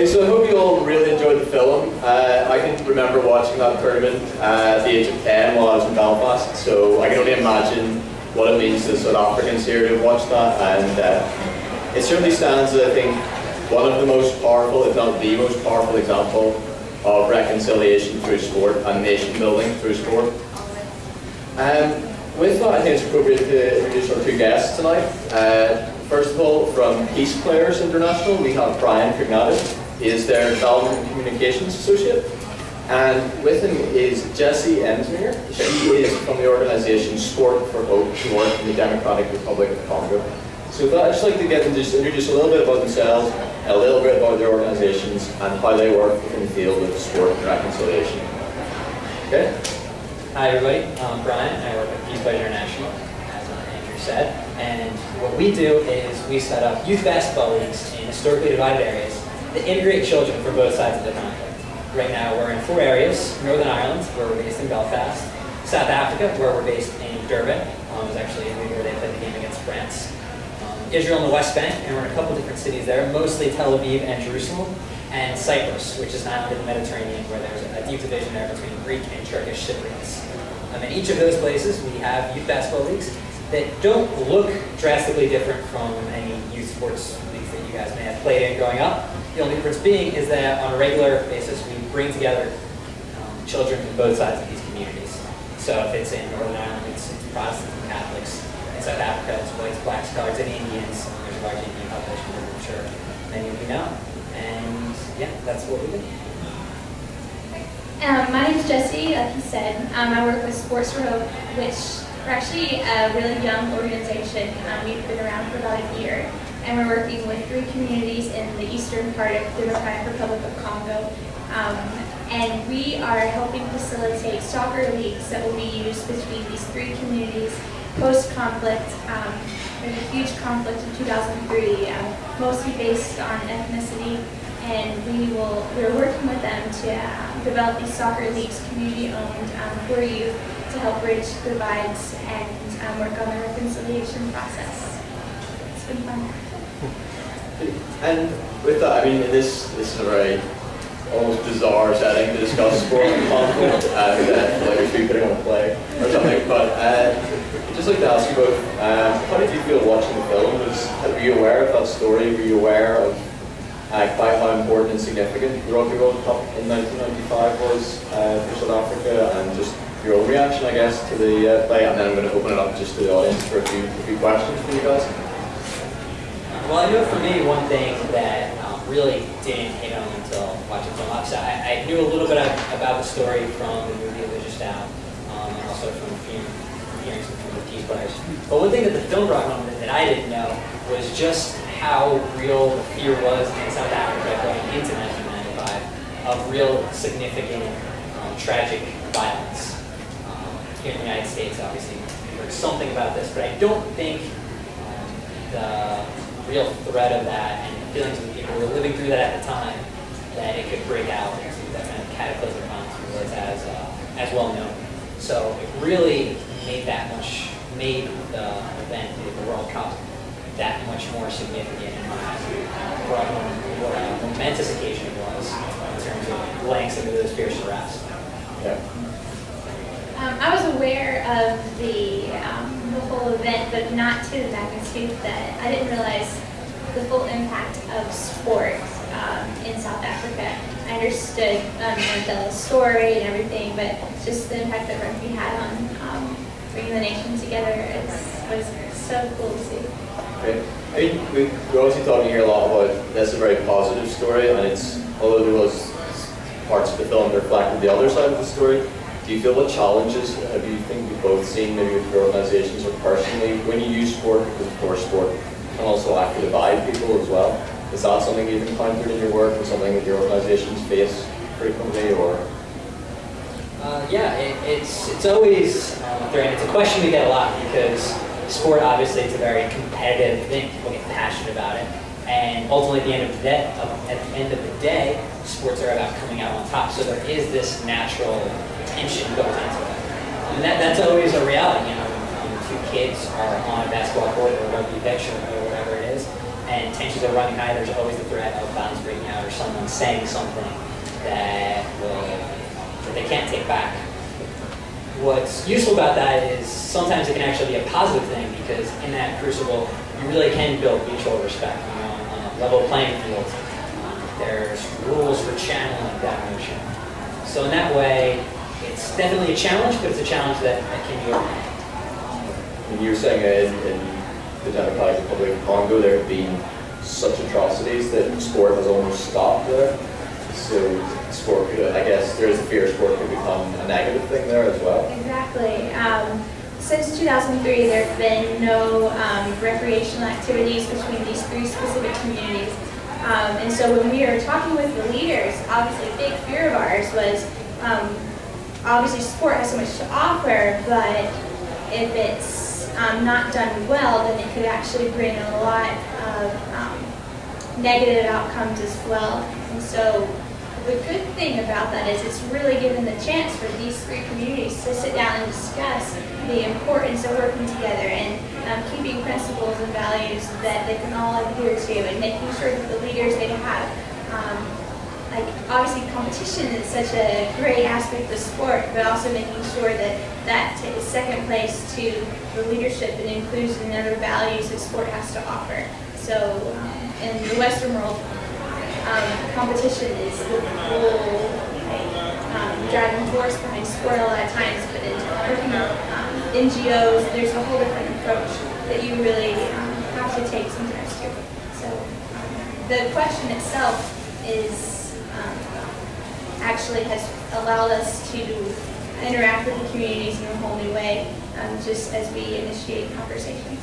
Okay, so I hope you all really enjoyed the film. I can remember watching that tournament at the age of 10 while I was in Belfast, so I can only imagine what it means to South Africans here to watch that, and it certainly stands as, I think, one of the most powerful, if not the most powerful example of reconciliation through sport and nation building through sport. With that, I think it's appropriate to introduce our two guests tonight. First of all, from PeacePlayers International, we have Brian Cognato. He is their Development and Communications Associate. And with him is Jessie Ensminger. She is from the organization Sport for Hope, who work in the Democratic Republic of Congo. So I'd just like to get them to just introduce a little bit about themselves, a little bit about their organizations, and how they work within the field of sport and reconciliation. Okay? Hi everybody, I'm Brian. I work at PeacePlayers International, as Andrew said. And what we do is we set up youth basketball leagues in historically divided areas that integrate children from both sides of the conflict. Right now we're in 4 areas: Northern Ireland, where we're based in Belfast; South Africa, where we're based in Durban. It was actually a week where they played the game against France. Israel and the West Bank, and we're in a couple different cities there, mostly Tel Aviv and Jerusalem, and Cyprus, which is an island in the Mediterranean where there's a deep division there between Greek and Turkish Cypriots. In each of those places, we have youth basketball leagues that don't look drastically different from any youth sports leagues that you guys may have played in growing up. The only difference being is that on a regular basis, we bring together children from both sides of these communities. So if it's in Northern Ireland, it's Protestants and Catholics. In South Africa, it's whites, blacks, coloreds, and Indians. There's a large Indian population, I'm sure many of you know. And yeah, that's what we do. My name is Jessie, like he said. I work with Sports for Hope, which we're actually a really young organization. We've been around for about a year, and we're working with 3 communities in the eastern part of the Democratic Republic of Congo. And we are helping facilitate soccer leagues that will be used between these 3 communities post-conflict. There's a huge conflict in 2003, mostly based on ethnicity. And we're working with them to develop these soccer leagues, community-owned, for youth, to help bridge divides and work on the reconciliation process. It's been fun. And with that, I mean, this is a very almost bizarre setting to discuss sport and conflict, and like we should be putting on a play or something. But I'd just like to ask you both, how did you feel watching the film? Were you aware of that story? Were you aware of quite how important and significant the Rugby World Cup in 1995 was for South Africa, and just your own reaction, I guess, to the play? And then I'm going to open it up just to the audience for a few questions for you guys. Well, I know for me, one thing that really didn't hit home until watching the film. So I knew a little bit about the story from the movie that was just out, and also from hearing some from the PeacePlayers. But one thing that the film brought home that I didn't know was just how real the fear was in South Africa going into 1995 of real significant, tragic violence. Here in the United States, obviously, we heard something about this, but I don't think the real threat of that and the feelings of the people who were living through that at the time, that it could break out into that kind of cataclysmic violence was as well known. So it really made the event, the World Cup, that much more significant in my eyes. What a momentous occasion it was in terms of laying some of those fears to rest. Yeah. I was aware of the whole event, but not to the magnitude that I didn't realize the full impact of sport in South Africa. I understood Mandela's story and everything, but just the impact that rugby had on bringing the nation together was so cool to see. Right. I mean, we're obviously talking here a lot about that's a very positive story, and although there was parts of the film that reflected the other side of the story, do you feel what challenges have you think you've both seen, maybe with your organizations or personally, when you use sport, because of course sport can also act to divide people as well? Is that something you've encountered in your work, or something that your organizations face frequently, or? Yeah, it's always it's a question we get a lot, because sport, obviously, it's a very competitive thing. People get passionate about it, and ultimately, at the end of the day, sports are about coming out on top. So there is this natural tension built into it, and that's always a reality. You know, when 2 kids are on a basketball court or a rugby pitch or whatever it is, and tensions are running high, there's always the threat of violence breaking out or someone someone saying something that they can't take back. What's useful about that is sometimes it can actually be a positive thing, because in that crucible, you really can build mutual respect, on a level playing field. There's rules for channeling that emotion. So in that way, it's definitely a challenge, but it's a challenge that can be overcome. And you were saying in the Democratic Republic of Congo, there have been such atrocities that sport has almost stopped there. So sport could, I guess, there is a fear sport could become a negative thing there as well. Exactly. Since 2003, there have been no recreational activities between these three specific communities. And so when we are talking with the leaders, obviously a big fear of ours was, obviously sport has so much to offer, but if it's not done well, then it could actually bring a lot of negative outcomes as well. And so the good thing about that is it's really given the chance for these three communities to sit down and discuss the importance of working together and keeping principles and values that they can all adhere to, and making sure that the leaders they have, like obviously competition is such a great aspect of sport, but also making sure that that is second place to the leadership and inclusion and other values that sport has to offer. So in the Western world, competition is the whole driving force behind sport a lot of times, but in working with NGOs, there's a whole different approach that you really have to take sometimes too. So the question itself is actually has allowed us to interact with the communities in a whole new way, just as we initiate conversations.